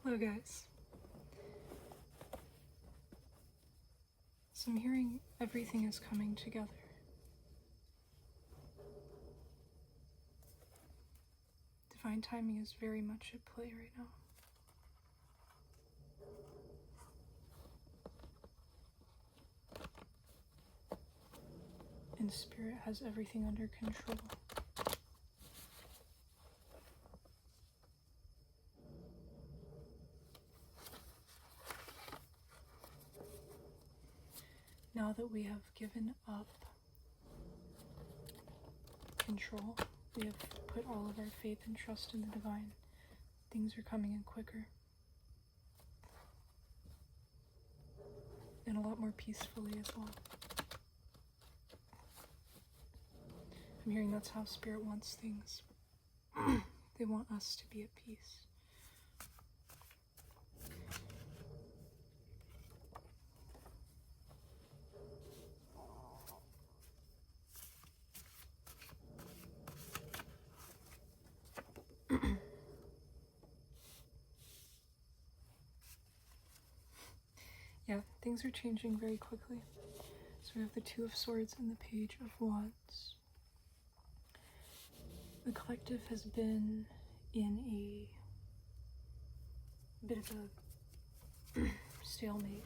Hello guys. So I'm hearing everything is coming together. Divine timing is very much at play right now. And Spirit has everything under control. Now that we have given up control, we have put all of our faith and trust in the divine, things are coming in quicker and a lot more peacefully as well. I'm hearing that's how Spirit wants things. They want us to be at peace. Yeah, things are changing very quickly. So we have the Two of Swords and the Page of Wands. The collective has been in a bit of a stalemate.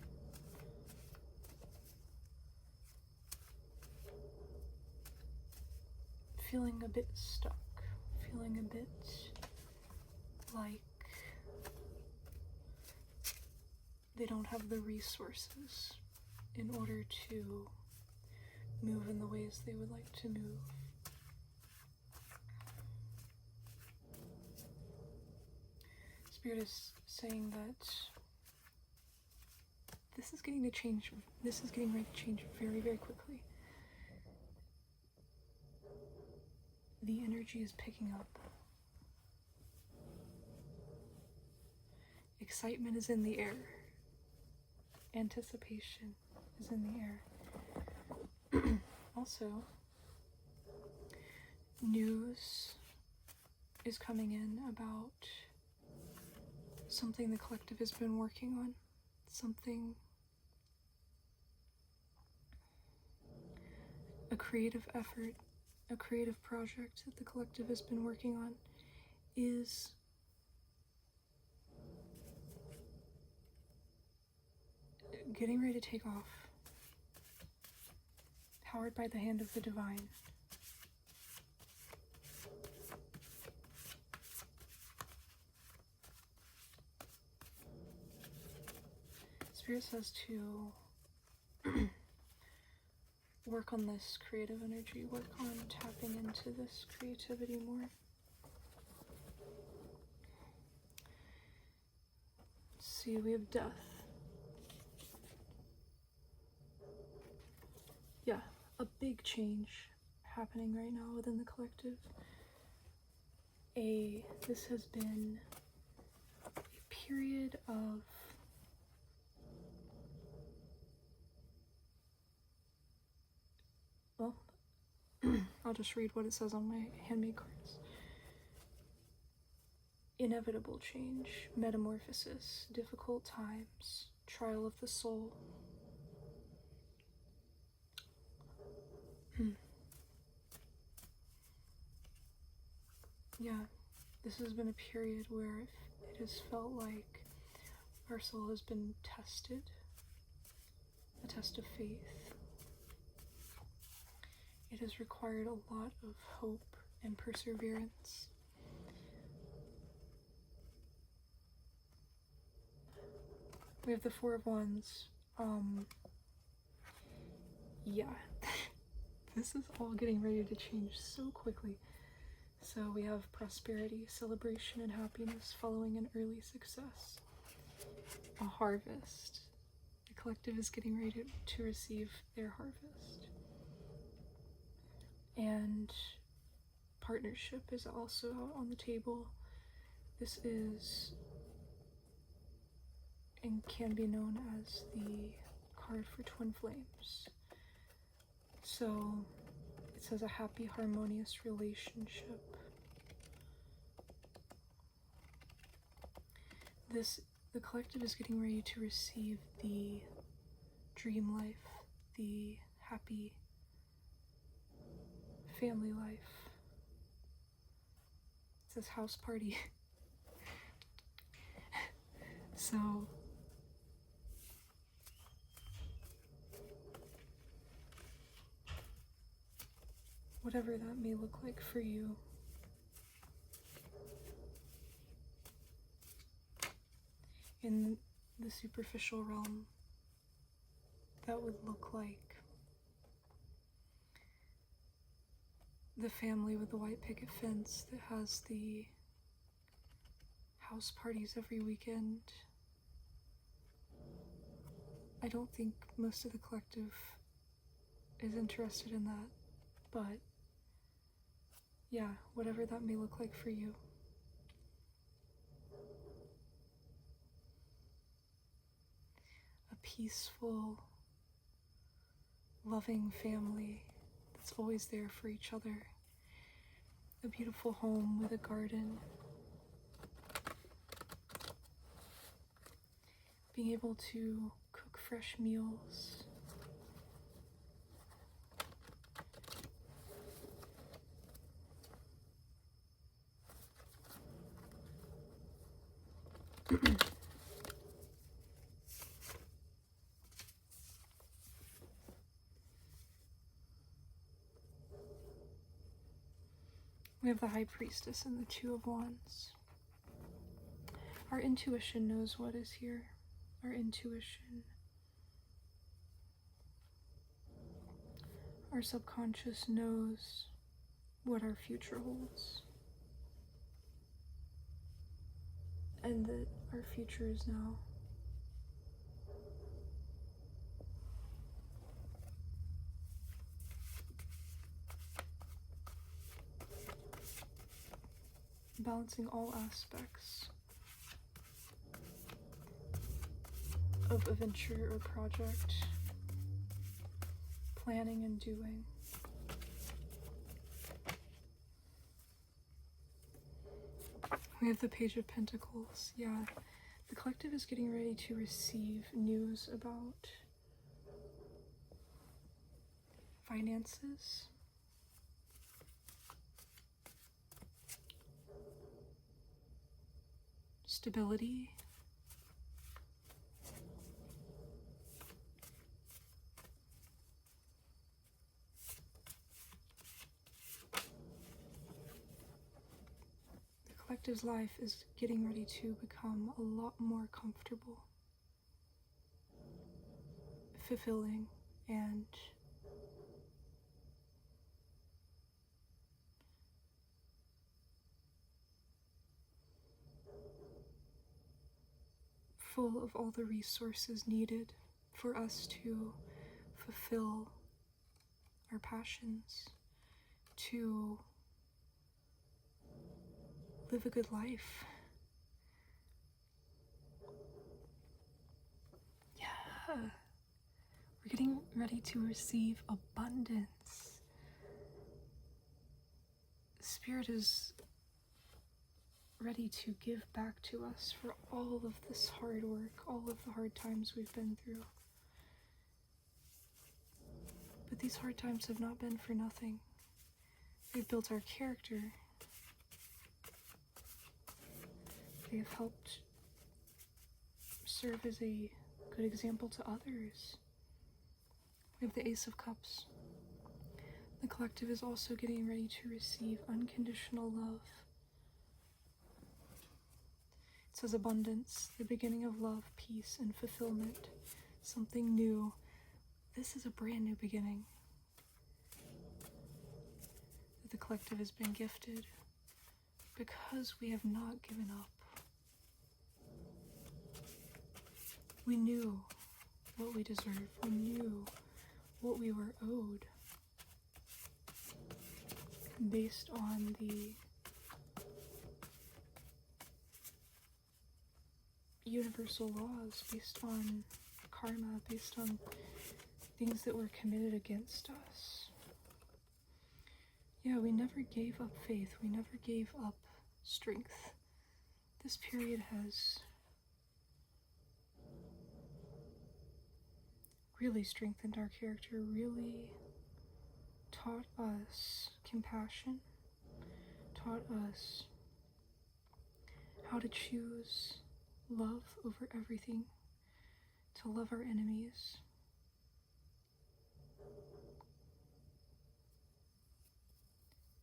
Feeling a bit stuck, feeling a bit like they don't have the resources in order to move in the ways they would like to move. Spirit is saying that this is getting ready to change very, very quickly. The energy is picking up. Excitement is in the air. Anticipation is in the air. Also, news is coming in about something the collective has been working on. A creative effort, a creative project that the collective has been working on is getting ready to take off, powered by the hand of the divine. Spirit says to work on this creative energy, work on tapping into this creativity more. Let's see, we have death. Yeah, a big change happening right now within the collective. This has been a period of I'll just read what it says on my handmade cards. Inevitable change, metamorphosis, difficult times, trial of the soul. Yeah, this has been a period where it has felt like our soul has been tested, a test of faith. It has required a lot of hope and perseverance. We have the Four of Wands. Yeah, this is all getting ready to change so quickly. So we have prosperity, celebration, and happiness following an early success. A harvest. The collective is getting ready to receive their harvest. And partnership is also out on the table. This is and can be known as the card for twin flames. So it says a happy, harmonious relationship. The collective is getting ready to receive the dream life, the happy family life. It says house party. So whatever that may look like for you, in the superficial realm, that would look like the family with the white picket fence that has the house parties every weekend. I don't think most of the collective is interested in that, but yeah, whatever that may look like for you. A peaceful, loving family that's always there for each other. A beautiful home with a garden. Being able to cook fresh meals. We have the High Priestess and the Two of Wands. Our intuition knows what is here. Our intuition. Our subconscious knows what our future holds. And that our future is now. Balancing all aspects of a venture or project, planning and doing. We have the Page of Pentacles. Yeah, the collective is getting ready to receive news about finances, stability, the collective's life is getting ready to become a lot more comfortable, fulfilling, and full of all the resources needed for us to fulfill our passions, to live a good life. Yeah, we're getting ready to receive abundance. Spirit is ready to give back to us for all of this hard work, all of the hard times we've been through. But these hard times have not been for nothing. They've built our character. They have helped serve as a good example to others. We have the Ace of Cups. The collective is also getting ready to receive unconditional love. It says abundance, the beginning of love, peace, and fulfillment. Something new. This is a brand new beginning that the collective has been gifted because we have not given up. We knew what we deserved. We knew what we were owed based on the universal laws, based on karma, based on things that were committed against us. Yeah, we never gave up faith. We never gave up strength. This period has really strengthened our character, really taught us compassion, taught us how to choose love over everything, to love our enemies,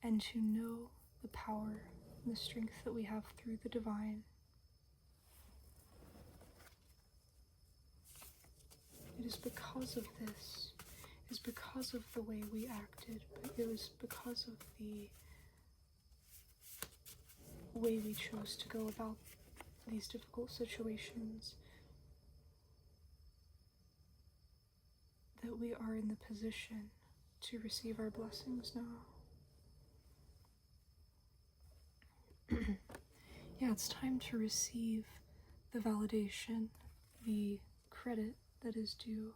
and to know the power and the strength that we have through the divine. It is because of this, it is because of the way we acted, but it was because of the way we chose to go about these difficult situations that we are in the position to receive our blessings now. Yeah, it's time to receive the validation, the credit that is due.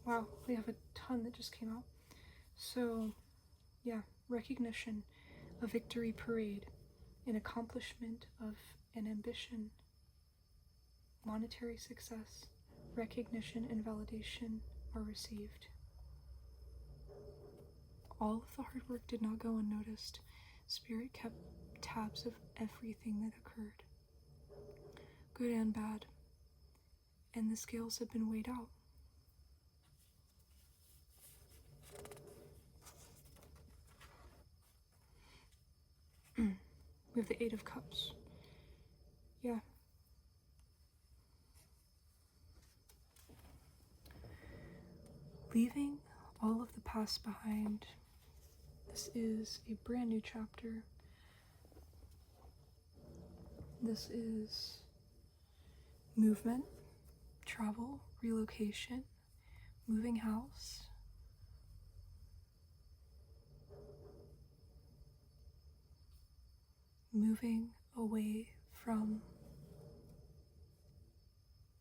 Wow, we have a ton that just came out. So, yeah, recognition, a victory parade, an accomplishment of an ambition, monetary success, recognition and validation are received. All of the hard work did not go unnoticed. Spirit kept tabs of everything that occurred, good and bad, and the scales have been weighed out. We have the Eight of Cups. Yeah. Leaving all of the past behind. This is a brand new chapter. This is movement, travel, relocation, moving house. Moving away from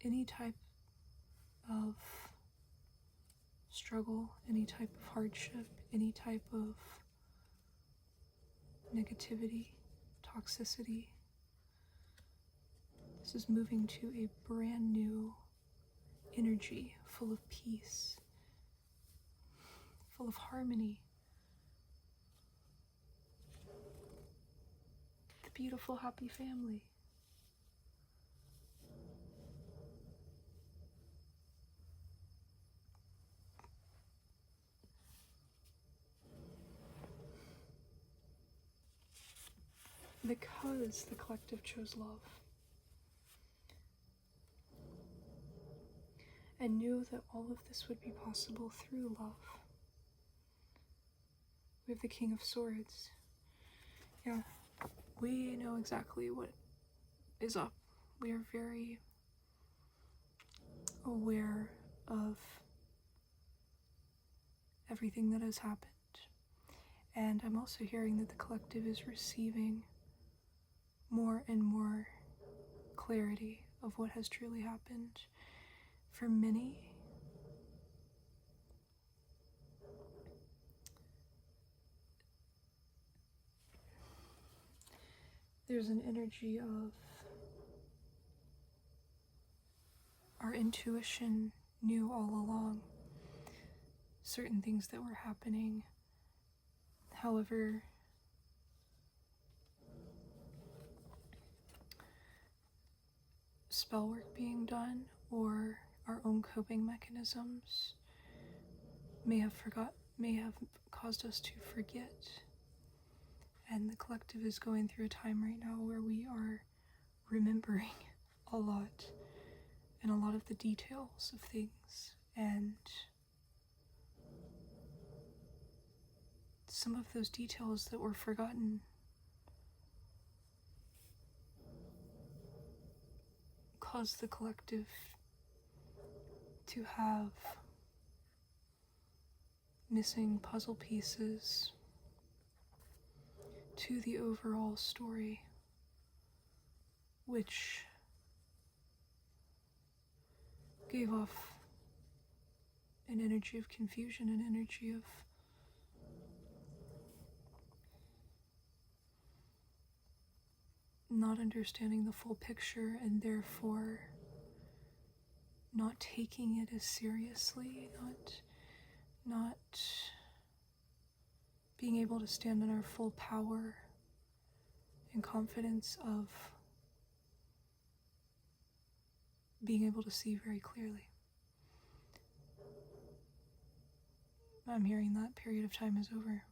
any type of struggle, any type of hardship, any type of negativity, toxicity. This is moving to a brand new energy, full of peace, full of harmony. The beautiful, happy family. Because the collective chose love and knew that all of this would be possible through love. We have the King of Swords. Yeah, we know exactly what is up. We are very aware of everything that has happened. And I'm also hearing that the collective is receiving more and more clarity of what has truly happened. For many, there's an energy of our intuition knew all along certain things that were happening. However, spell work being done or our own coping mechanisms may have caused us to forget. And the collective is going through a time right now where we are remembering a lot and a lot of the details of things, and some of those details that were forgotten caused the collective to have missing puzzle pieces to the overall story, which gave off an energy of confusion, an energy of not understanding the full picture, and therefore not taking it as seriously, not being able to stand in our full power and confidence of being able to see very clearly. I'm hearing that period of time is over.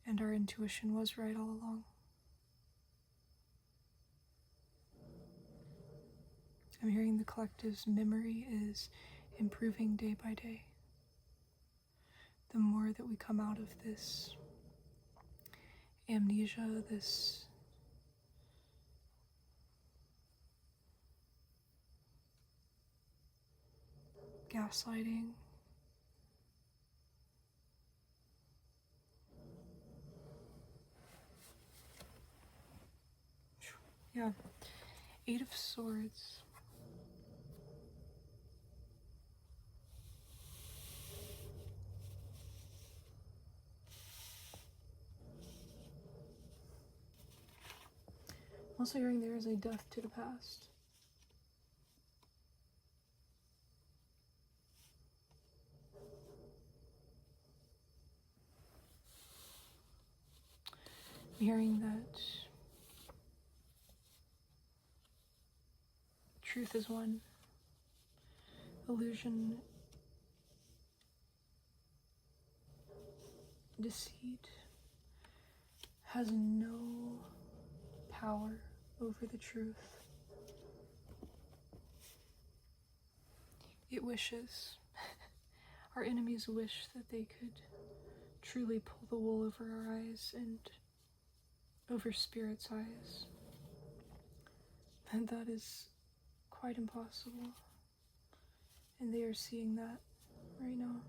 And our intuition was right all along. I'm hearing the collective's memory is improving day by day. The more that we come out of this amnesia, this gaslighting, yeah, Eight of Swords. Also hearing there is a death to the past. I'm hearing that truth is one, illusion, deceit has no power over the truth. It wishes, our enemies wish that they could truly pull the wool over our eyes and over spirit's eyes. And that is quite impossible. And they are seeing that right now.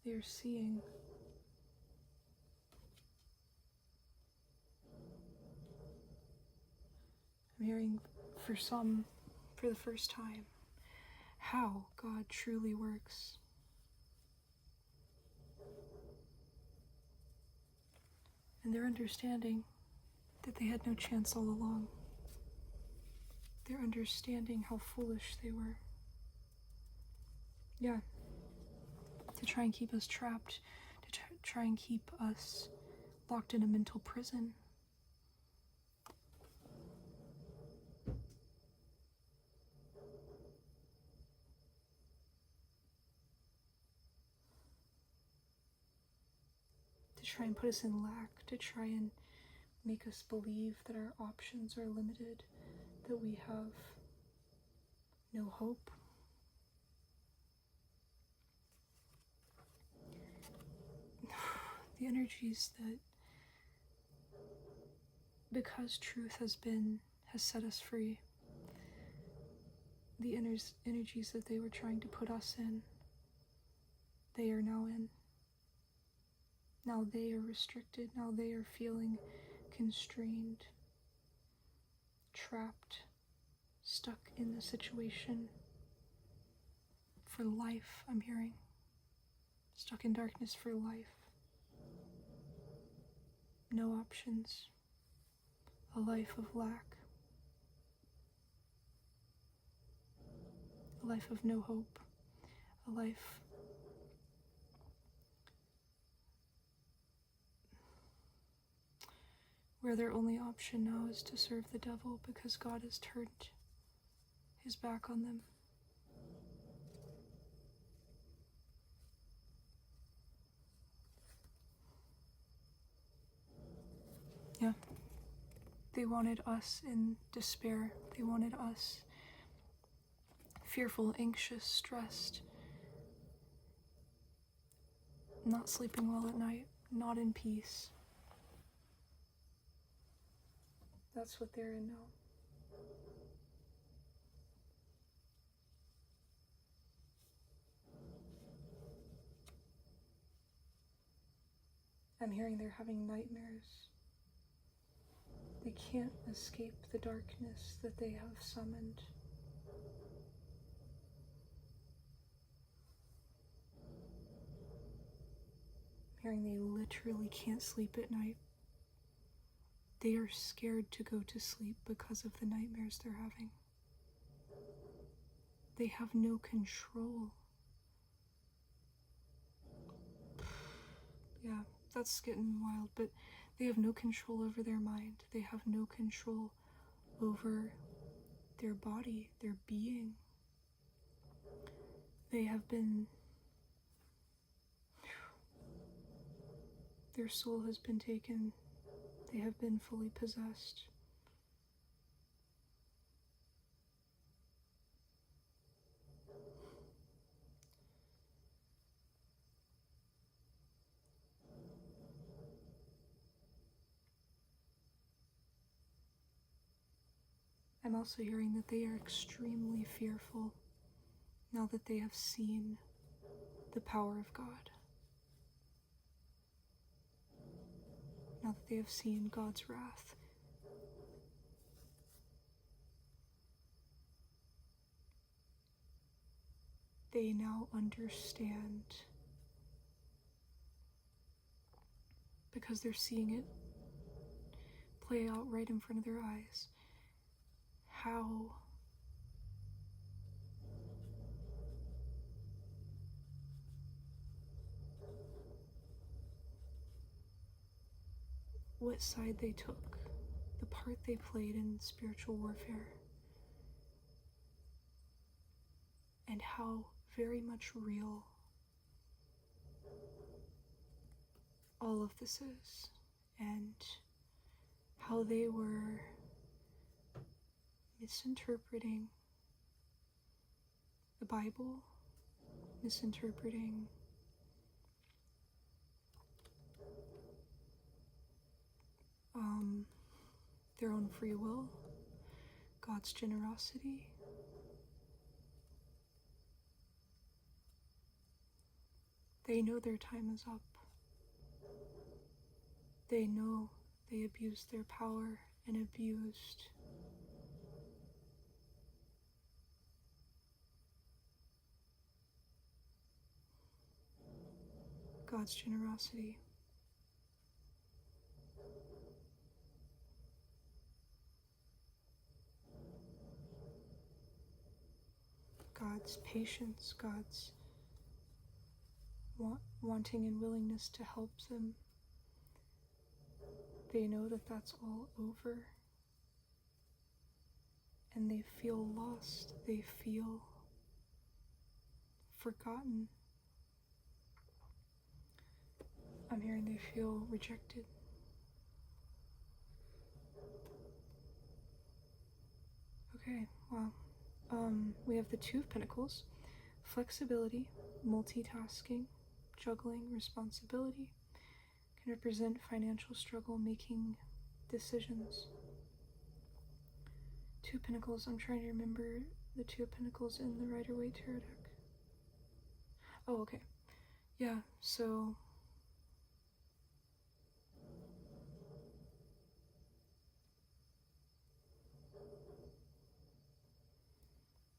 They are seeing I'm hearing for some, for the first time, how God truly works. And they're understanding that they had no chance all along. They're understanding how foolish they were. Yeah. To try and keep us trapped, to try and keep us locked in a mental prison. To try and put us in lack, to try and make us believe that our options are limited, that we have no hope. The energies that, because truth has set us free, the energies that they were trying to put us in, they are now in. Now they are restricted, now they are feeling constrained, trapped, stuck in the situation for life, I'm hearing. Stuck in darkness for life. No options. A life of lack. A life of no hope. A life where their only option now is to serve the devil because God has turned his back on them. Yeah. They wanted us in despair. They wanted us fearful, anxious, stressed, not sleeping well at night, not in peace. That's what they're in now. I'm hearing they're having nightmares. They can't escape the darkness that they have summoned. I'm hearing they literally can't sleep at night. They are scared to go to sleep because of the nightmares they're having. They have no control. Yeah, that's getting wild, but they have no control over their mind. They have no control over their body, their being. They have been... Their soul has been taken. They have been fully possessed. I'm also hearing that they are extremely fearful now that they have seen the power of God. Now that they have seen God's wrath. They now understand, because they're seeing it play out right in front of their eyes, how what side they took, the part they played in spiritual warfare, and how very much real all of this is, and how they were misinterpreting the Bible, misinterpreting their own free will, God's generosity. They know their time is up. They know they abused their power and abused God's generosity. God's patience, God's wanting and willingness to help them. They know that that's all over, and they feel lost. They feel forgotten. I'm hearing they feel rejected. Okay, wow. We have the Two of Pentacles, flexibility, multitasking, juggling, responsibility, can represent financial struggle, making decisions. Two of Pentacles, I'm trying to remember the Two of Pentacles in the Rider-Waite Tarot deck. Oh, okay. Yeah, so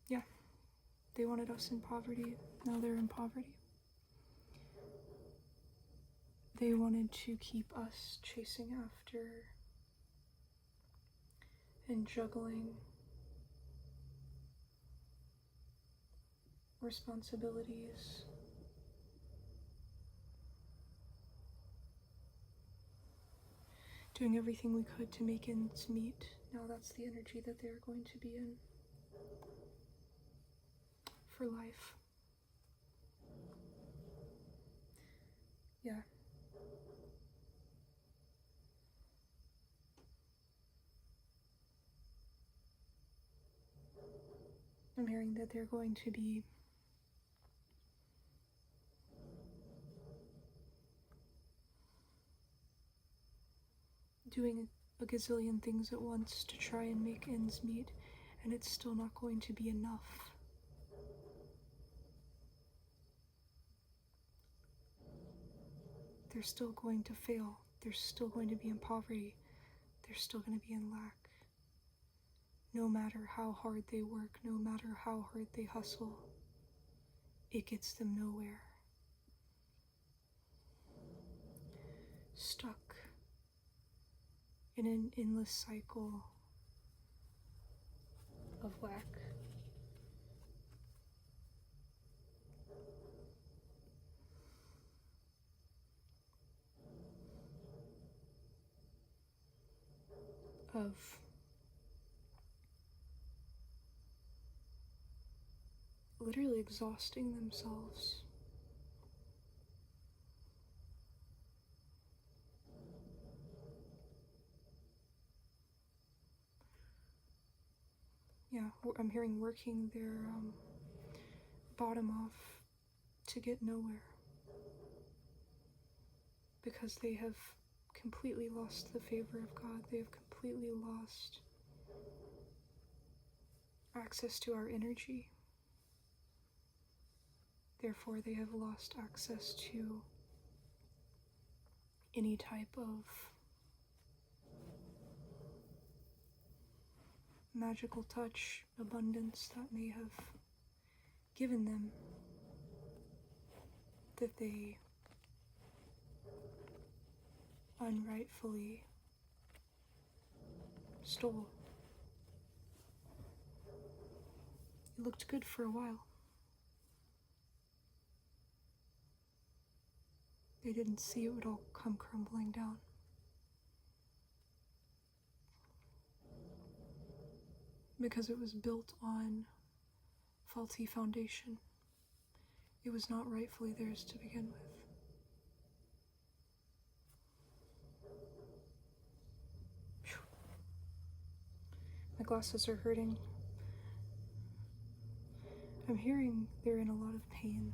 yeah, they wanted us in poverty, now they're in poverty. They wanted to keep us chasing after and juggling responsibilities. Doing everything we could to make ends meet. Now that's the energy that they're going to be in for life. Yeah. I'm hearing that they're going to be doing a gazillion things at once to try and make ends meet, and it's still not going to be enough. They're still going to fail. They're still going to be in poverty. they're still going to be in lack. No matter how hard they work, no matter how hard they hustle, it gets them nowhere. Stuck in an endless cycle of lack. Of literally exhausting themselves. Yeah, I'm hearing working their bottom off to get nowhere. Because they have completely lost the favor of God. They have completely lost access to our energy. Therefore, they have lost access to any type of magical touch, abundance that may have given them, that they unrightfully stole. It looked good for a while. They didn't see it would all come crumbling down. Because it was built on faulty foundation. It was not rightfully theirs to begin with. Whew. My glasses are hurting. I'm hearing they're in a lot of pain.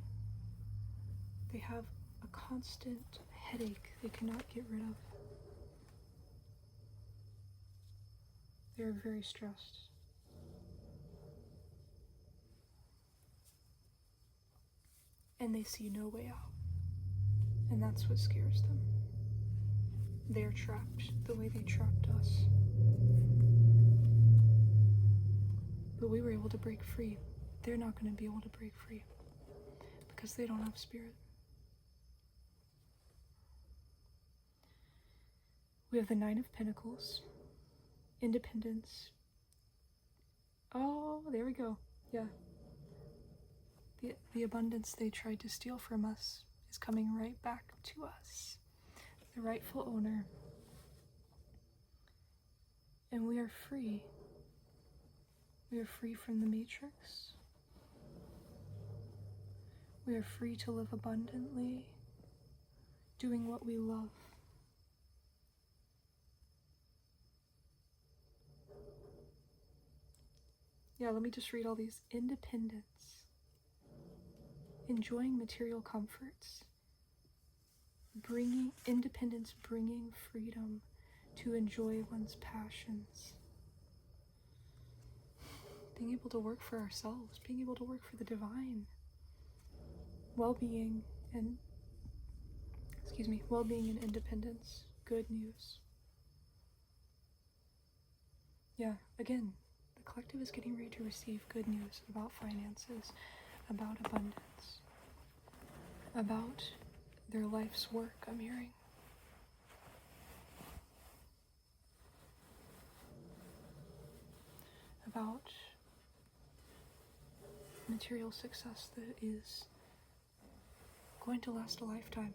They have a constant headache they cannot get rid of. They're very stressed. And they see no way out. And that's what scares them. They're trapped the way they trapped us. But we were able to break free. They're not going to be able to break free because they don't have spirit. We have the Nine of Pentacles, independence. Oh, there we go. Yeah. The abundance they tried to steal from us is coming right back to us, the rightful owner. And we are free. We are free from the matrix. We are free to live abundantly, doing what we love. Yeah, let me just read all these. Independence. Enjoying material comforts. Independence bringing freedom to enjoy one's passions. Being able to work for ourselves, being able to work for the divine. Well-being and independence. Good news. Yeah, again, the collective is getting ready to receive good news about finances, about abundance, about their life's work, I'm hearing. About material success that is going to last a lifetime.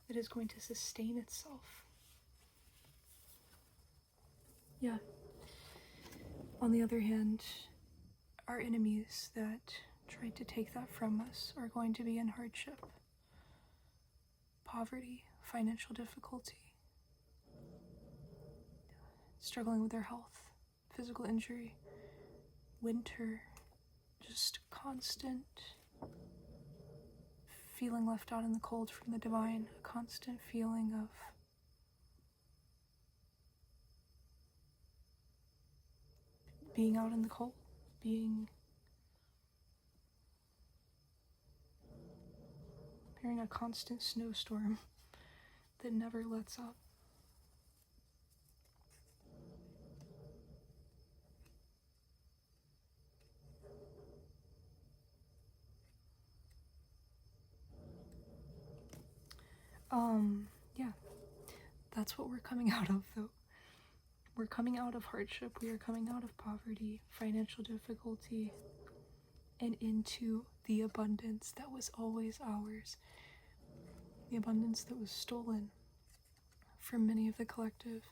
It is going to sustain itself. Yeah. On the other hand, our enemies that tried to take that from us are going to be in hardship, poverty, financial difficulty, struggling with their health, physical injury, winter, just constant feeling left out in the cold from the divine, a constant feeling of being out in the cold, being hearing a constant snowstorm that never lets up. Yeah, that's what we're coming out of, though. We're coming out of hardship, we are coming out of poverty, financial difficulty, and into the abundance that was always ours. The abundance that was stolen from many of the collective.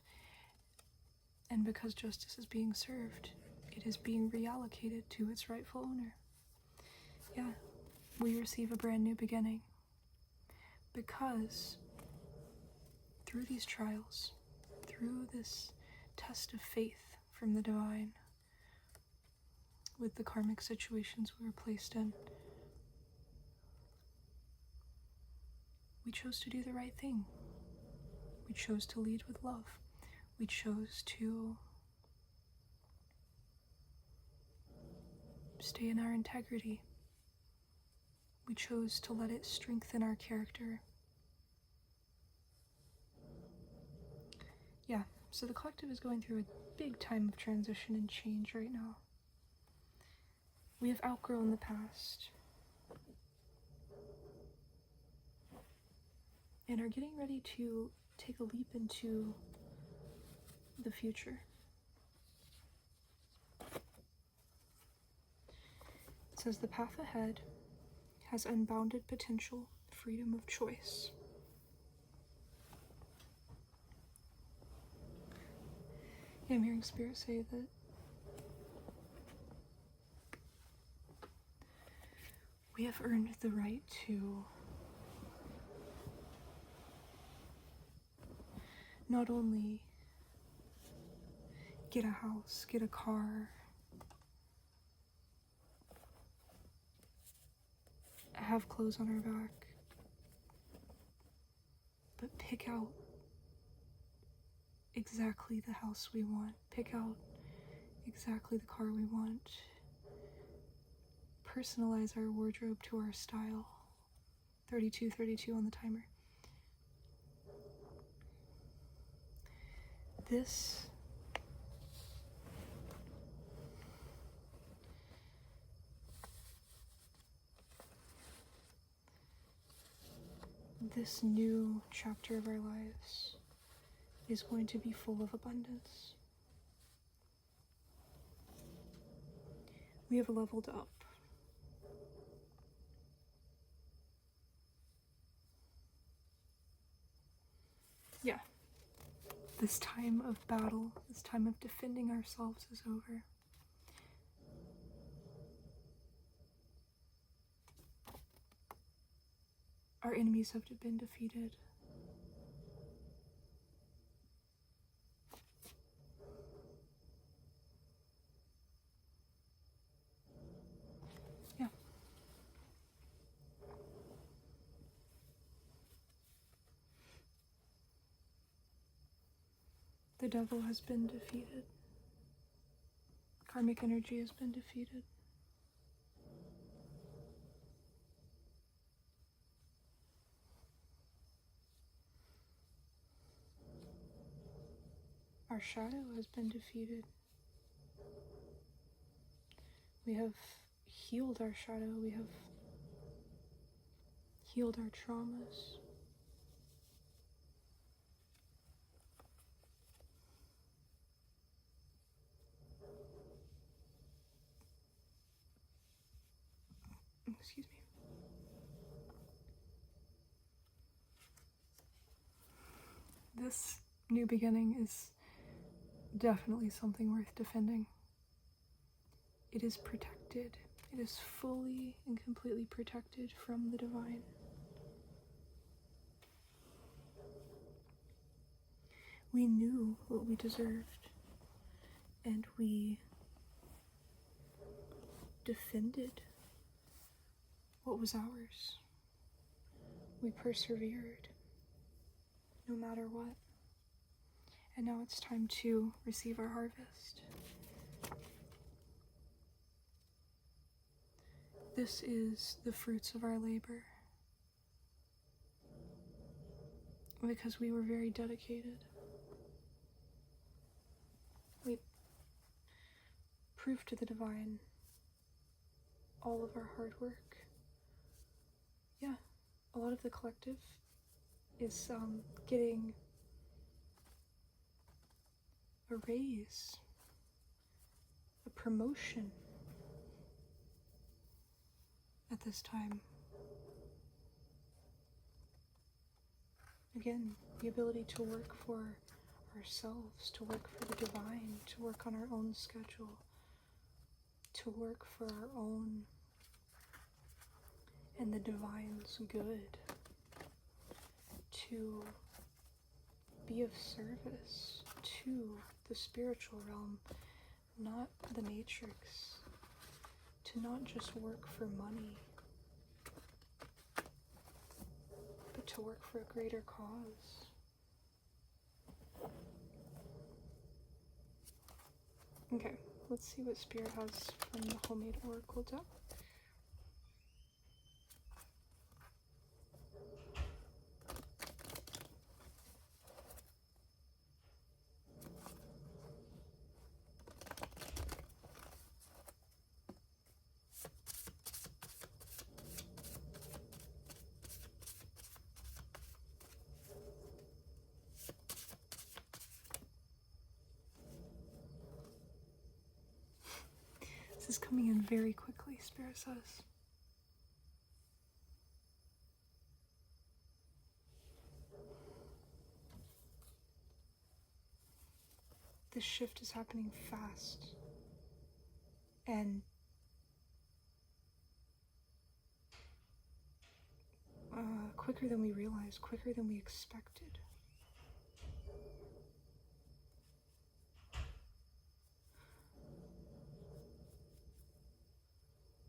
And because justice is being served, it is being reallocated to its rightful owner. Yeah, we receive a brand new beginning. Because through these trials, through this test of faith from the divine, with the karmic situations we were placed in, we chose to do the right thing. We chose to lead with love. We chose to stay in our integrity. We chose to let it strengthen our character. Yeah, so the collective is going through a big time of transition and change right now. We have outgrown the past and are getting ready to take a leap into the future. It says the path ahead has unbounded potential, freedom of choice. Yeah, I'm hearing Spirit say that we have earned the right to not only get a house, get a car, have clothes on our back, but pick out exactly the house we want, pick out exactly the car we want, personalize our wardrobe to our style. 32 on the timer. This new chapter of our lives is going to be full of abundance. We have leveled up. Yeah. This time of battle, this time of defending ourselves is over. Our enemies have been defeated. Yeah. The devil has been defeated. Karmic energy has been defeated. Our shadow has been defeated. We have healed our shadow. We have healed our traumas. Excuse me. This new beginning is definitely something worth defending. It is protected. It is fully and completely protected from the divine. We knew what we deserved, and we defended what was ours. We persevered, no matter what. And now it's time to receive our harvest. This is the fruits of our labor. because we were very dedicated. We proved to the divine all of our hard work. Yeah, a lot of the collective is getting a raise, a promotion at this time. Again, the ability to work for ourselves, to work for the divine, to work on our own schedule, to work for our own and the divine's good, to be of service to the spiritual realm, not the matrix, to not just work for money, but to work for a greater cause. Okay, let's see what Spirit has from the homemade oracle deck. This is coming in very quickly, Spirit says. This shift is happening fast and quicker than we realized, quicker than we expected.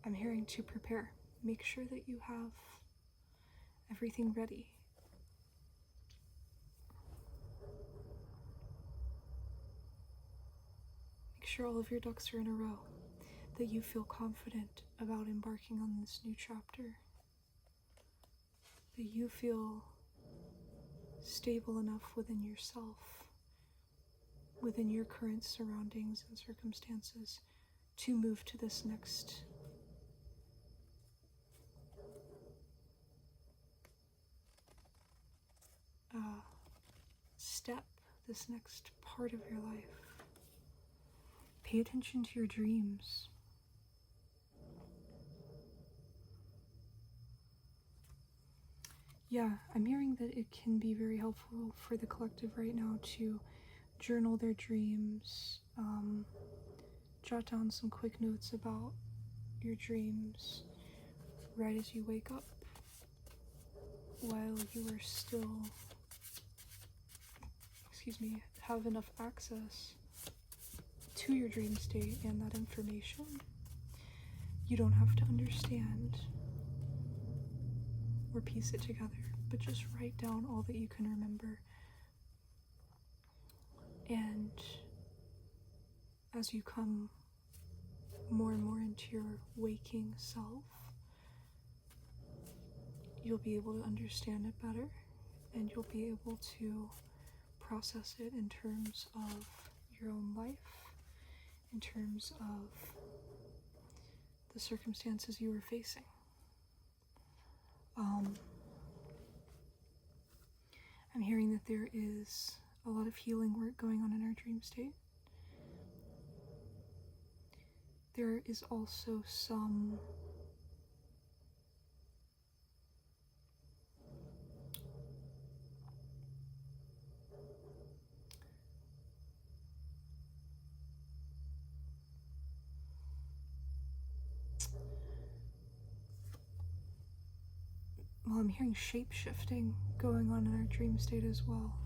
I'm hearing to prepare. Make sure that you have everything ready. Make sure all of your ducks are in a row, that you feel confident about embarking on this new chapter, that you feel stable enough within yourself, within your current surroundings and circumstances, to move to this next step, this next part of your life. Pay attention to your dreams. Yeah, I'm hearing that it can be very helpful for the collective right now to journal their dreams, jot down some quick notes about your dreams right as you wake up, while you are still, have enough access to your dream state and that information. You don't have to understand or piece it together, but just write down all that you can remember. And as you come more and more into your waking self, you'll be able to understand it better, and you'll be able to process it in terms of your own life, in terms of the circumstances you were facing. I'm hearing that there is a lot of healing work going on in our dream state. There is also some I'm hearing shape-shifting going on in our dream state as well.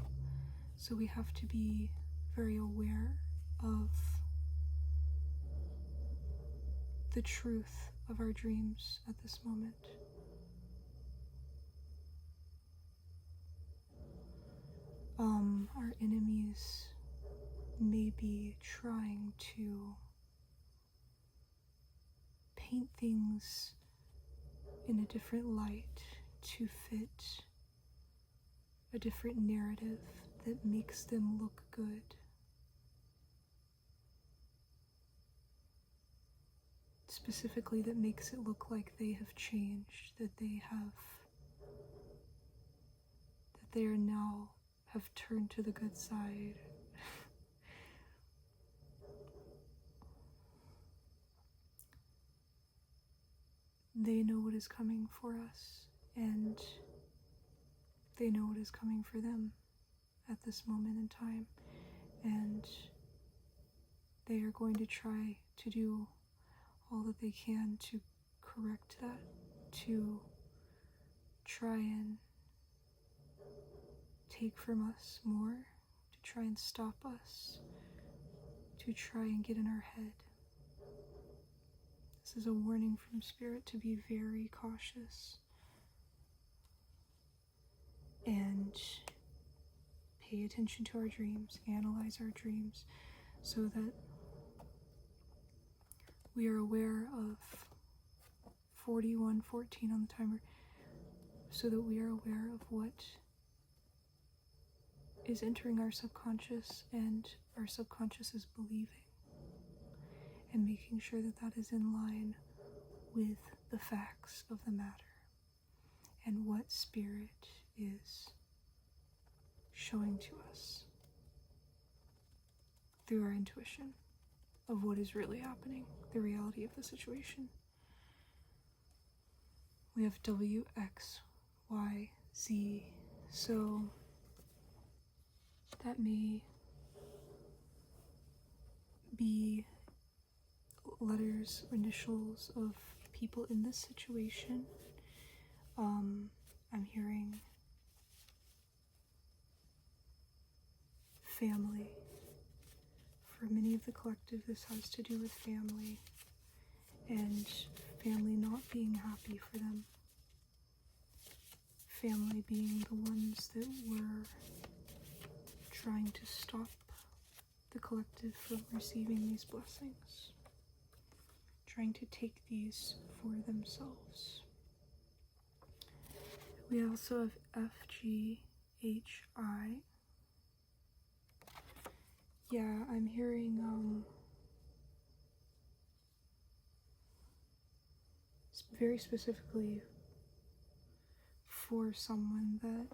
So we have to be very aware of the truth of our dreams at this moment. Our enemies may be trying to paint things in a different light to fit a different narrative that makes them look good. Specifically, that makes it look like they have changed, that they are now have turned to the good side. They know what is coming for us, and they know what is coming for them at this moment in time, and they are going to try to do all that they can to correct that, to try and take from us more, to try and stop us, to try and get in our head. This is a warning from Spirit to be very cautious and pay attention to our dreams, analyze our dreams, so that we are aware of 41:14 on the timer, so that we are aware of what is entering our subconscious and our subconscious is believing, and making sure that that is in line with the facts of the matter and what Spirit is showing to us through our intuition of what is really happening, the reality of the situation. We have WXYZ, so that may be letters or initials of people in this situation. I'm hearing family. For many of the collective, this has to do with family, and family not being happy for them. Family being the ones that were trying to stop the collective from receiving these blessings, trying to take these for themselves. We also have FGHI. Yeah, I'm hearing very specifically for someone that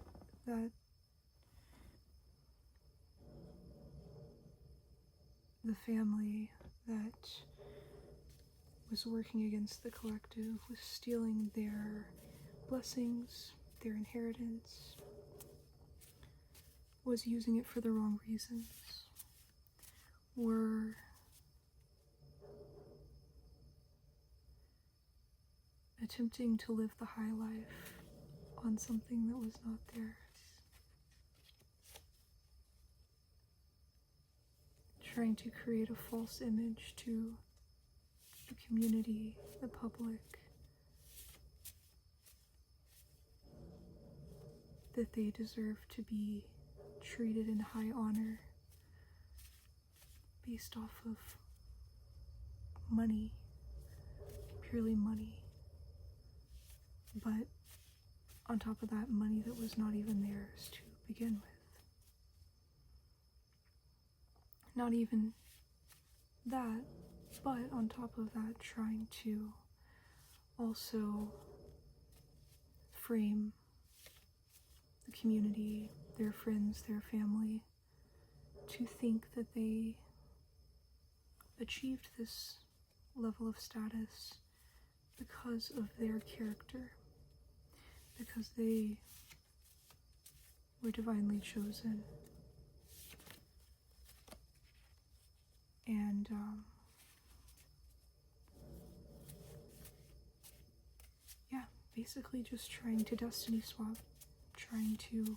the family that was working against the collective was stealing their blessings, their inheritance, was using it for the wrong reasons, were attempting to live the high life on something that was not theirs, trying to create a false image to the community, the public, that they deserve to be treated in high honor based off of money, purely money, but on top of that, money that was not even theirs to begin with. Not even that, but on top of that, trying to also frame the community, their friends, their family, to think that they achieved this level of status because of their character, because they were divinely chosen. And yeah, basically just trying to destiny swap, trying to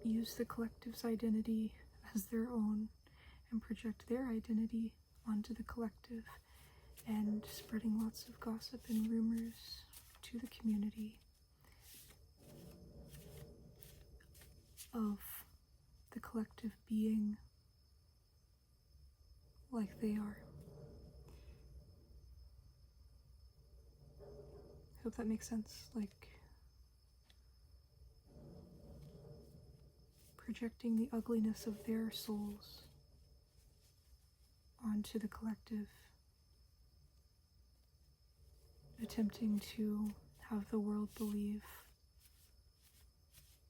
use the collective's identity as their own and project their identity onto the collective, and spreading lots of gossip and rumors to the community of the collective being like they are. Hope that makes sense. Like, projecting the ugliness of their souls onto the collective, attempting to have the world believe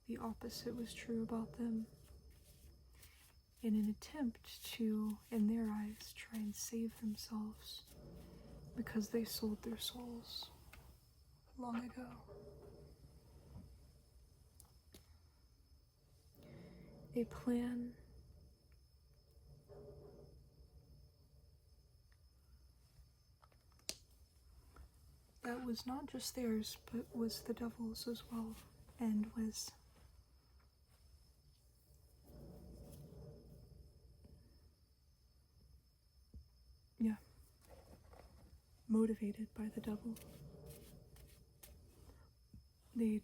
the opposite was true about them, in an attempt to, in their eyes, try and save themselves because they sold their souls long ago. A plan that was not just theirs, but was the devil's as well, and was motivated by the devil. They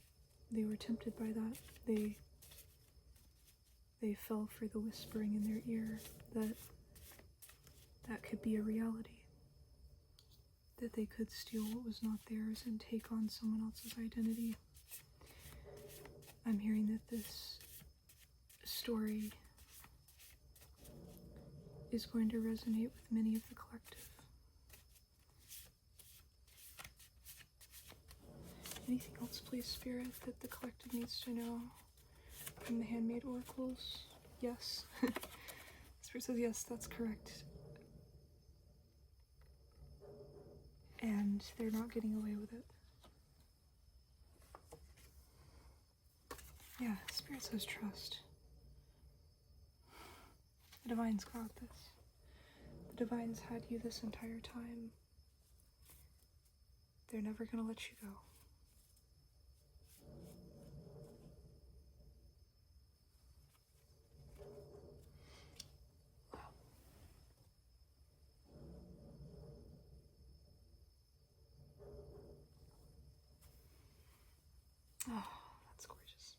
were tempted by that. They fell for the whispering in their ear that could be a reality, that they could steal what was not theirs and take on someone else's identity. I'm hearing that this story is going to resonate with many of the collective. Anything else, please, Spirit, that the collective needs to know from the handmade oracles? Yes. Spirit says yes, that's correct. And they're not getting away with it. Yeah, Spirit says trust. The Divine's got this. The Divine's had you this entire time. They're never gonna let you go. Oh, that's gorgeous.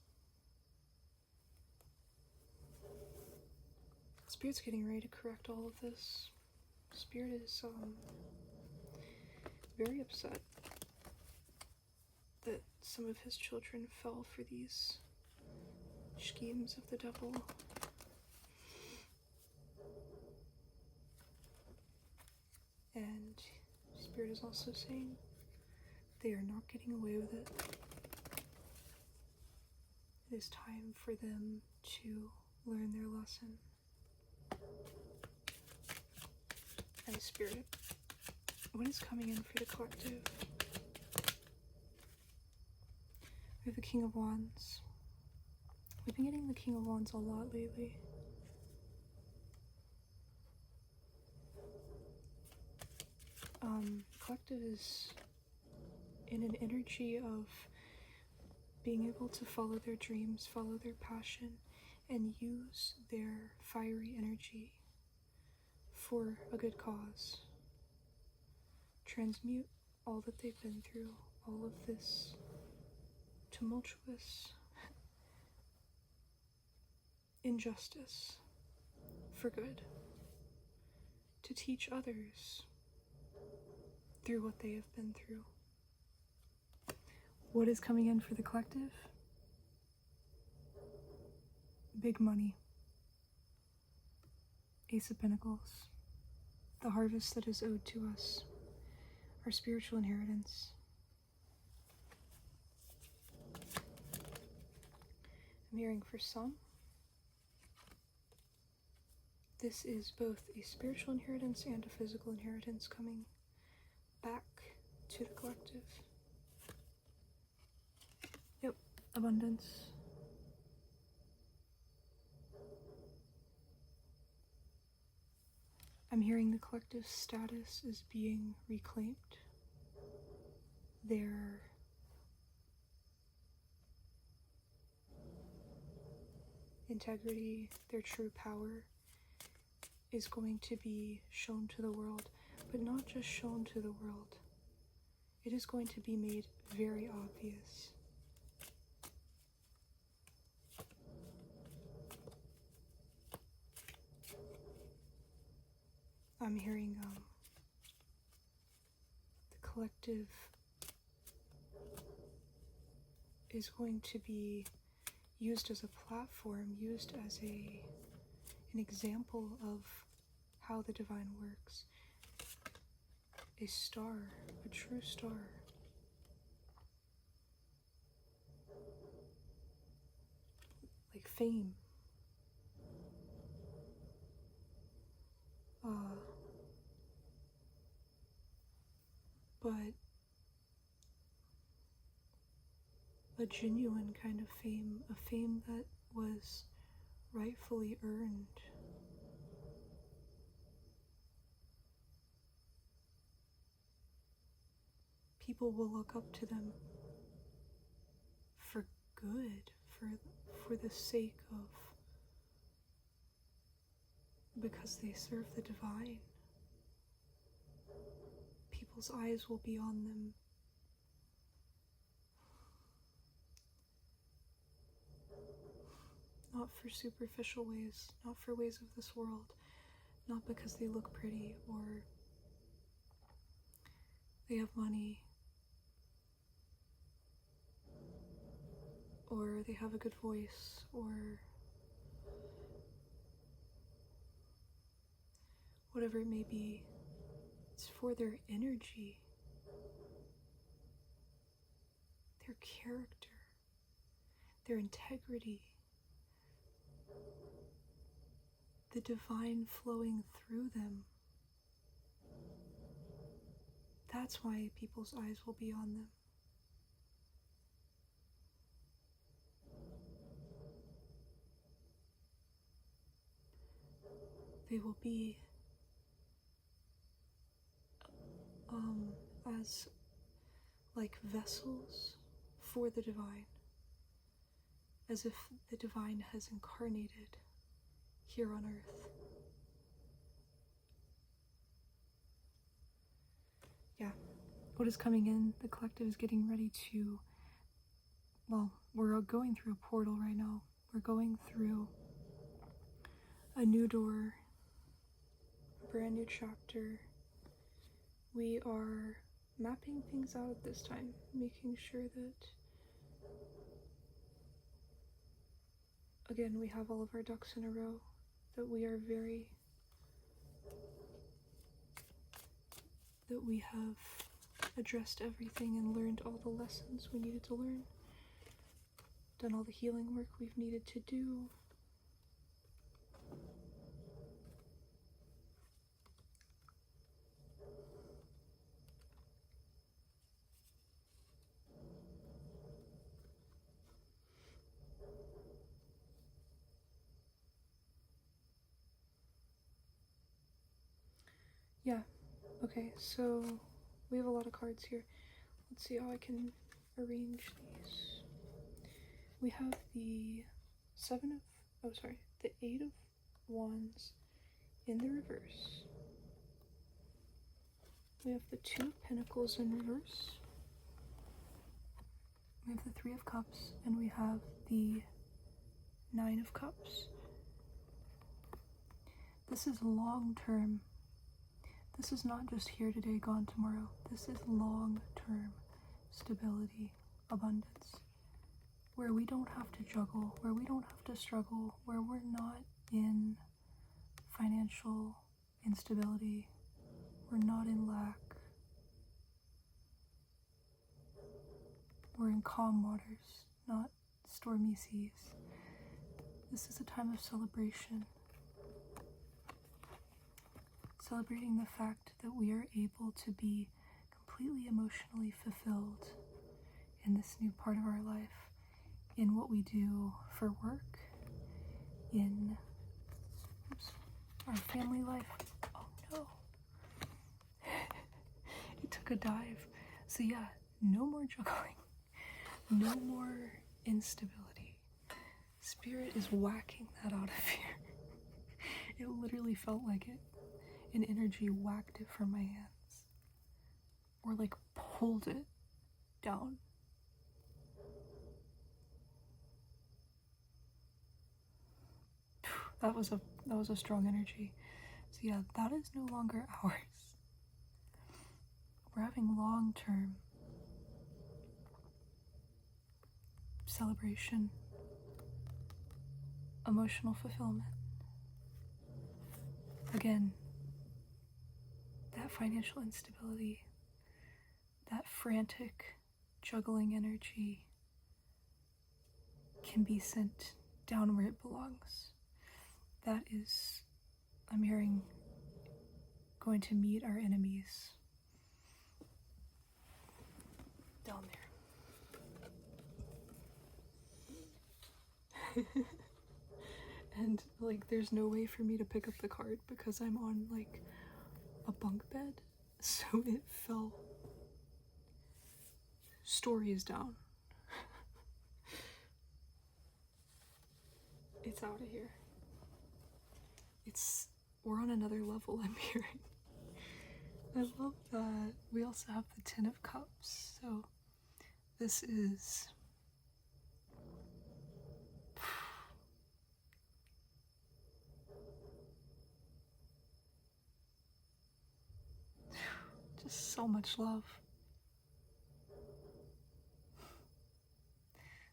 Spirit's getting ready to correct all of this. Spirit is very upset that some of his children fell for these schemes of the devil. And Spirit is also saying they are not getting away with it. It is time for them to learn their lesson. And Spirit, what is coming in for the collective? We have the King of Wands. We've been getting the King of Wands a lot lately. Collective is in an energy of being able to follow their dreams, follow their passion, and use their fiery energy for a good cause. Transmute all that they've been through, all of this tumultuous injustice for good, to teach others through what they have been through. What is coming in for the collective? Big money. Ace of Pentacles. The harvest that is owed to us. Our spiritual inheritance. I'm hearing for some, this is both a spiritual inheritance and a physical inheritance coming back to the collective. Yep, abundance. I'm hearing the collective status is being reclaimed. Their integrity, their true power is going to be shown to the world, but not just shown to the world. It is going to be made very obvious. I'm hearing the collective is going to be used as a platform, used as an example of how the divine works. A star, a true star. Like fame. But a genuine kind of fame, a fame that was rightfully earned. People will look up to them for good, for the sake of, because they serve the divine. People's eyes will be on them. Not for superficial ways, not for ways of this world, not because they look pretty or they have money or they have a good voice or whatever it may be. It's for their energy, their character, their integrity, the divine flowing through them. That's why people's eyes will be on them. They will be as like vessels for the divine, as if the divine has incarnated here on earth. Yeah, what is coming in, the collective is getting ready to, well, we're going through a portal right now. We're going through a new door, a brand new chapter. We are mapping things out this time, making sure that, again, we have all of our ducks in a row, that we are that we have addressed everything and learned all the lessons we needed to learn, done all the healing work we've needed to do. Yeah, okay, so we have a lot of cards here. Let's see how I can arrange these. We have the the 8 of Wands in the reverse. We have the 2 of Pentacles in reverse. We have the 3 of Cups, and we have the 9 of Cups. This is long term. This is not just here today, gone tomorrow. This is long-term stability, abundance, where we don't have to juggle, where we don't have to struggle, where we're not in financial instability, we're not in lack, we're in calm waters, not stormy seas. This is a time of celebration. Celebrating the fact that we are able to be completely emotionally fulfilled in this new part of our life, in what we do for work, in our family life. Oh no. It took a dive. So yeah, no more juggling. No more instability. Spirit is whacking that out of here. It literally felt like it. An energy whacked it from my hands, or like pulled it down. That was a strong energy. So yeah, that is no longer ours. We're having long-term celebration, emotional fulfillment. Again, that financial instability, that frantic juggling energy can be sent down where it belongs. That is, I'm hearing, going to meet our enemies down there. And like there's no way for me to pick up the card because I'm on like a bunk bed, so it fell stories down. It's out of here. We're on another level, I'm hearing. I love that we also have the Ten of Cups, so this is just so much love.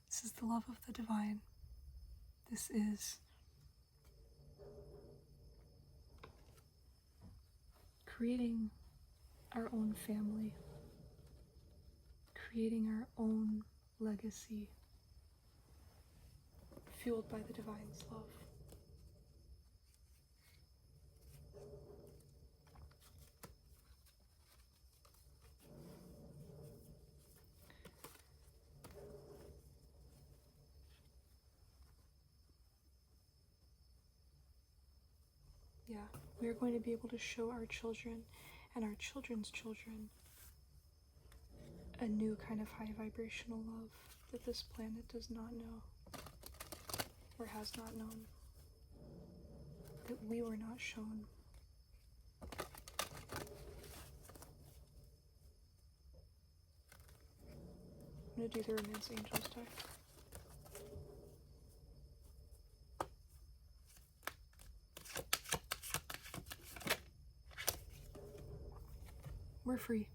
This is the love of the divine. This is creating our own family, creating our own legacy, fueled by the divine's love. Yeah, we are going to be able to show our children and our children's children a new kind of high vibrational love that this planet does not know, or has not known, that we were not shown. I'm going to do the Romance Angels deck. We're free.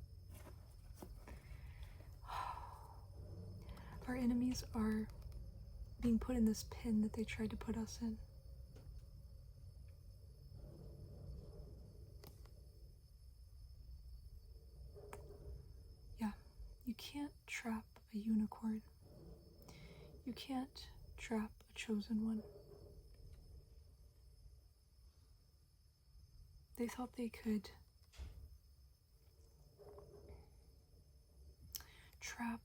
Our enemies are being put in this pin that they tried to put us in. Yeah, you can't trap a unicorn. You can't trap a chosen one. They thought they could trap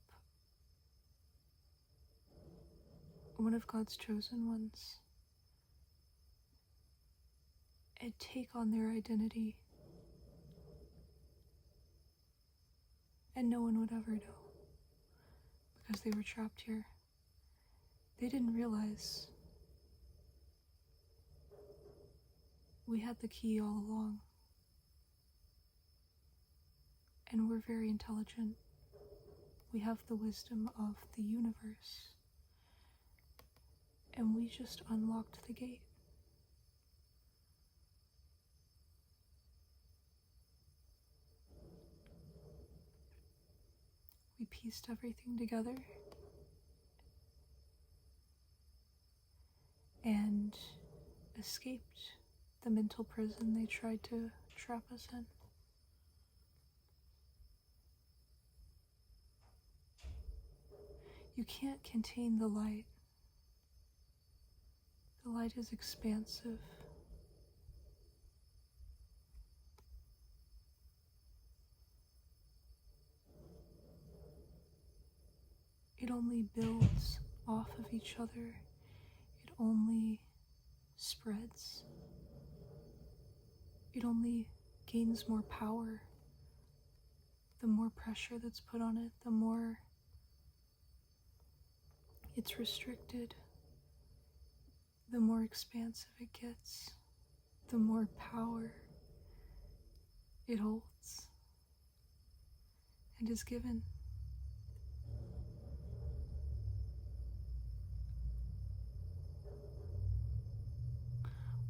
one of God's chosen ones and take on their identity, and no one would ever know because they were trapped here. They didn't realize we had the key all along, and we're very intelligent. We have the wisdom of the universe, and we just unlocked the gate. We pieced everything together and escaped the mental prison they tried to trap us in. You can't contain the light. The light is expansive. It only builds off of each other. It only spreads. It only gains more power. The more pressure that's put on it, the more it's restricted, the more expansive it gets, the more power it holds and is given.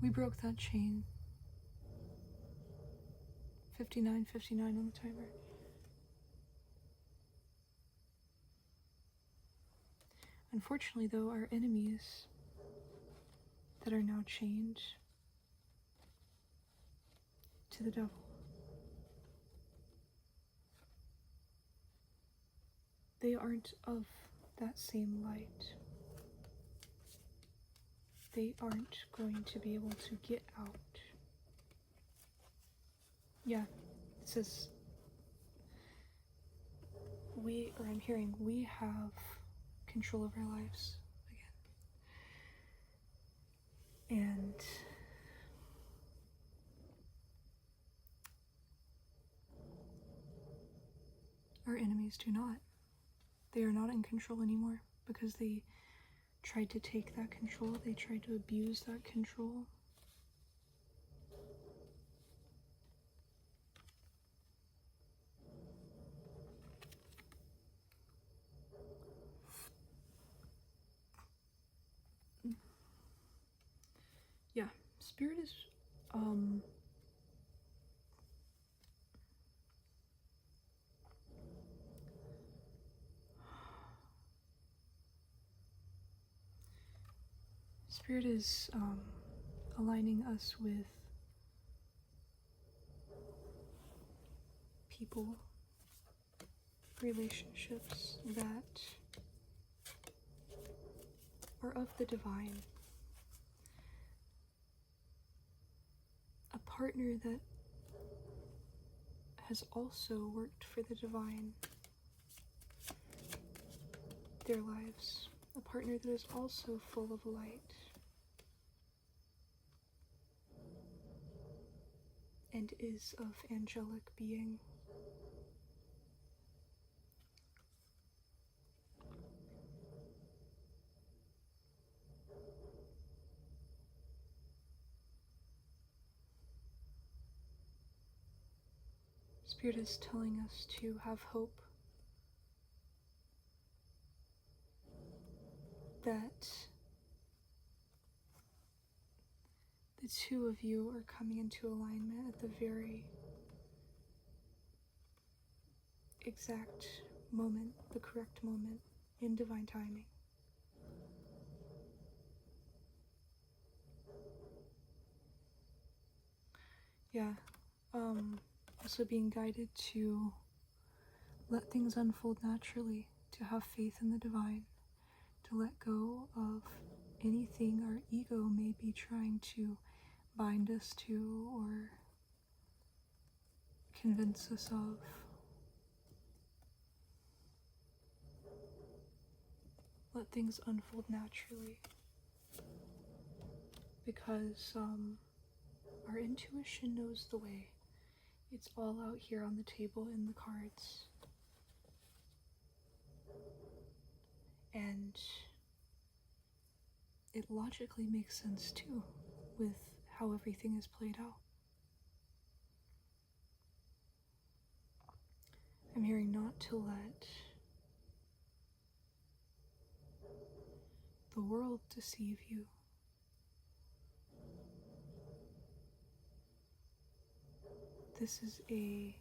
We broke that chain. 59:59 on the timer. Unfortunately, though, our enemies that are now chained to the devil, they aren't of that same light. They aren't going to be able to get out. Yeah, it says I'm hearing we have control of our lives again. And our enemies do not. They are not in control anymore because they tried to take that control. They tried to abuse that control. Yeah, Spirit is Spirit is aligning us with people, relationships that are of the divine. A partner that has also worked for the divine their lives. A partner that is also full of light and is of angelic being. Spirit is telling us to have hope that the two of you are coming into alignment at the very exact moment, the correct moment, in divine timing. Yeah, also being guided to let things unfold naturally, to have faith in the divine, to let go of anything our ego may be trying to bind us to or convince us of. Let things unfold naturally, because our intuition knows the way. It's all out here on the table in the cards. And it logically makes sense too, with how everything is played out. I'm hearing not to let the world deceive you. This is a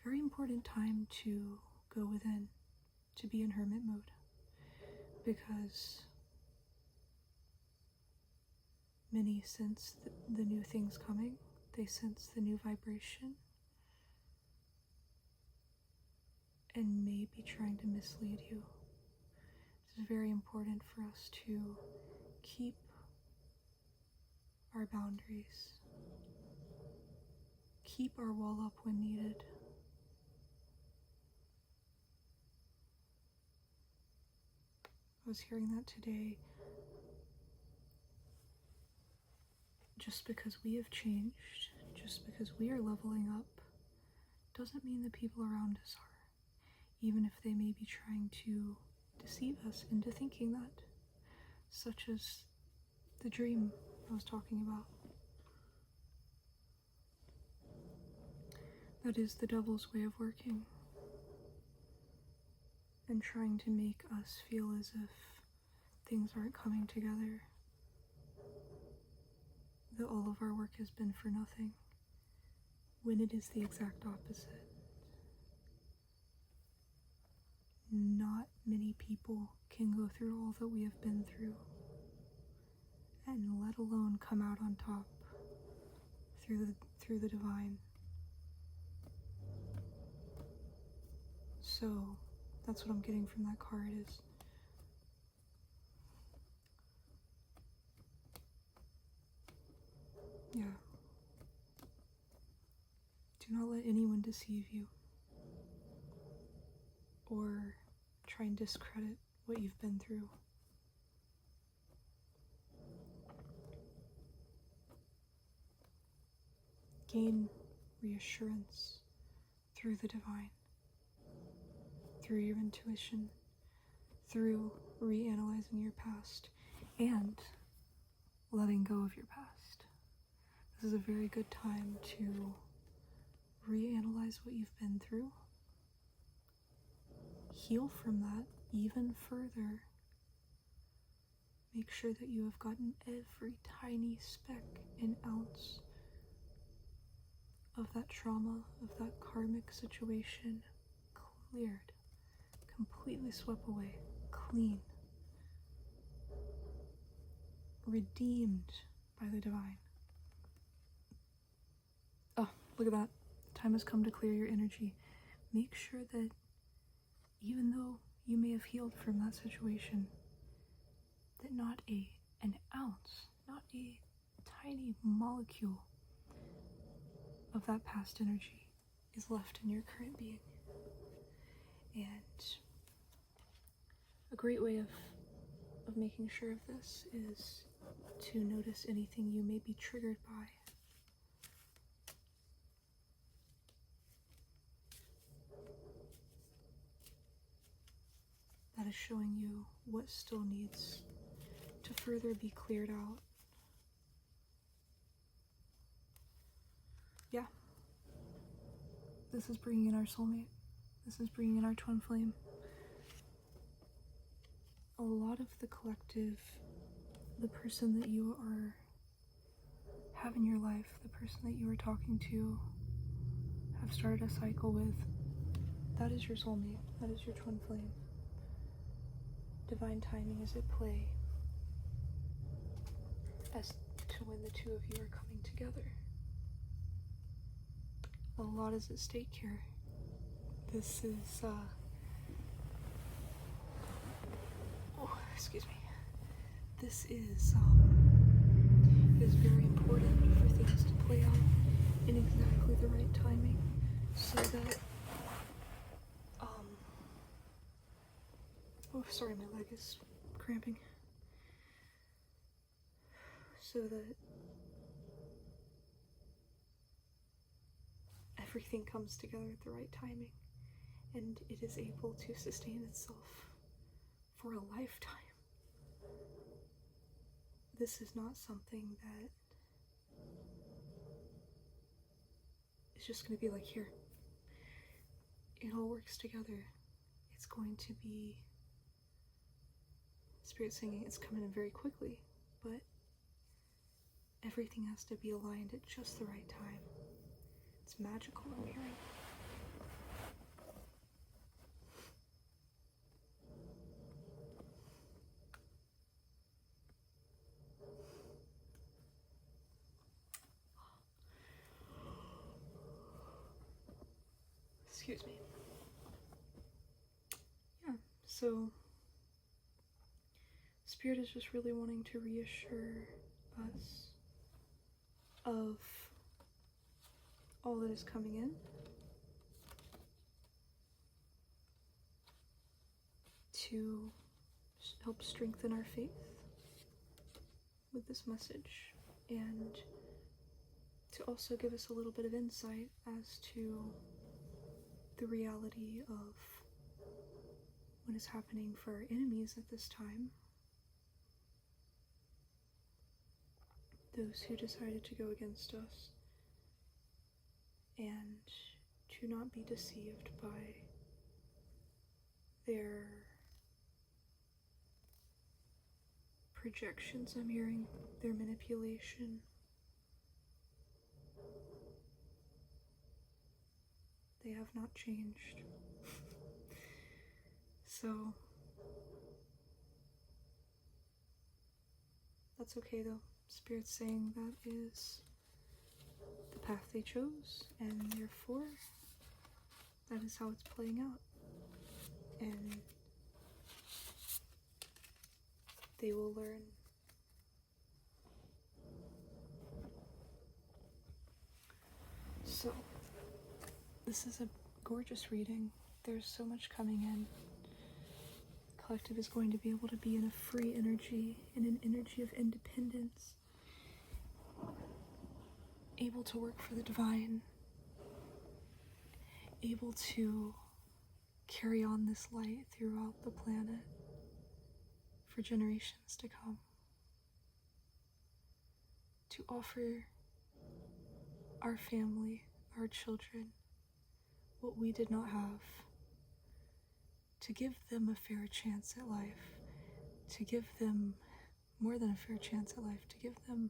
very important time to go within, to be in hermit mode, because many sense the new things coming. They sense the new vibration and may be trying to mislead you. It's very important for us to keep our boundaries, keep our wall up when needed. I was hearing that today. Just because we have changed, just because we are leveling up, doesn't mean the people around us are, even if they may be trying to deceive us into thinking that, such as the dream I was talking about. That is the devil's way of working, and trying to make us feel as if things aren't coming together, that all of our work has been for nothing, when it is the exact opposite. Not many people can go through all that we have been through, and let alone come out on top through the divine. So that's what I'm getting from that card is yeah. Do not let anyone deceive you or try and discredit what you've been through. Gain reassurance through the divine, through your intuition, through reanalyzing your past and letting go of your past. This is a very good time to reanalyze what you've been through, heal from that even further, make sure that you have gotten every tiny speck and ounce of that trauma, of that karmic situation cleared, completely swept away, clean, redeemed by the divine. Oh, look at that. The time has come to clear your energy. Make sure that even though you may have healed from that situation, that not an ounce, not a tiny molecule of that past energy is left in your current being. And a great way of making sure of this is to notice anything you may be triggered by. That is showing you what still needs to further be cleared out. Yeah. This is bringing in our soulmate. This is bringing in our twin flame. A lot of the collective, the person that you have in your life, the person that you are talking to, have started a cycle with, that is your soulmate. That is your twin flame. Divine timing is at play as to when the two of you are coming together. A lot is at stake here. This is, excuse me. This is, it is very important for things to play out in exactly the right timing so that, oh, sorry, my leg is cramping. So that everything comes together at the right timing and it is able to sustain itself for a lifetime. This is not something that is just going to be like, here, it all works together. It's going to be Spirit singing, it's coming in very quickly, but everything has to be aligned at just the right time. It's magical, I'm hearing. Excuse me. Yeah, so Spirit is just really wanting to reassure us of all that is coming in, to help strengthen our faith with this message, and to also give us a little bit of insight as to the reality of what is happening for our enemies at this time. Those who decided to go against us, and to not be deceived by their projections, I'm hearing, their manipulation. They have not changed. So That's okay though. Spirit's saying that is the path they chose, and therefore that is how it's playing out. And they will learn. So, this is a gorgeous reading. There's so much coming in. The collective is going to be able to be in a free energy, in an energy of independence, able to work for the divine, able to carry on this light throughout the planet for generations to come, to offer our family, our children, what we did not have, to give them a fair chance at life, to give them more than a fair chance at life, to give them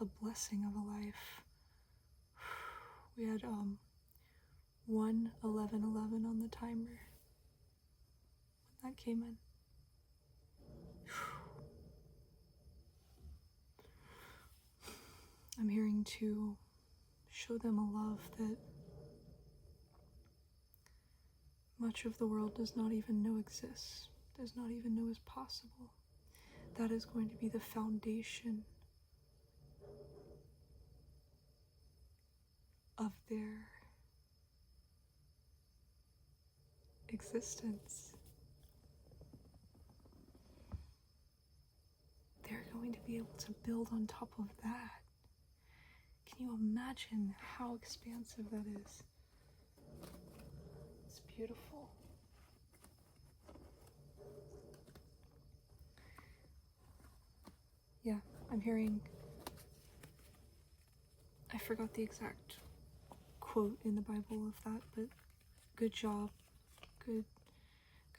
a blessing of a life. We had 1-11-11 on the timer when that came in. I'm hearing to show them a love that much of the world does not even know exists, does not even know is possible. That is going to be the foundation of their existence. They're going to be able to build on top of that. Can you imagine how expansive that is? It's beautiful. Yeah, I'm hearing, I forgot the exact quote in the Bible of that, but good job, good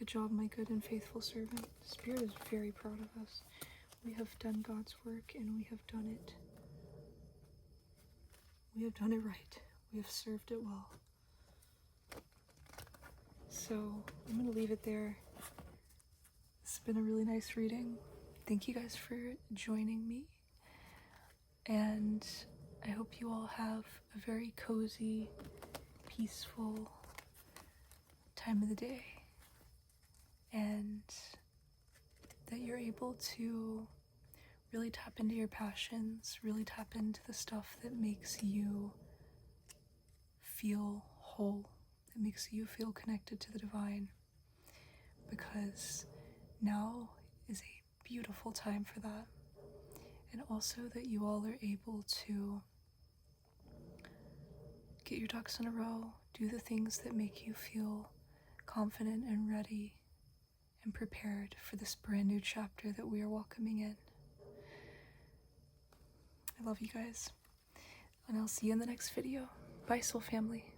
job, my good and faithful servant. Spirit is very proud of us. We have done God's work, and we have done it. We have done it right. We have served it well. So I'm going to leave it there. It's been a really nice reading. Thank you guys for joining me. And I hope you all have a very cozy, peaceful time of the day. And that you're able to really tap into your passions, really tap into the stuff that makes you feel whole, that makes you feel connected to the divine. Because now is a beautiful time for that. And also that you all are able to get your ducks in a row, do the things that make you feel confident and ready and prepared for this brand new chapter that we are welcoming in. I love you guys, and I'll see you in the next video. Bye, soul family.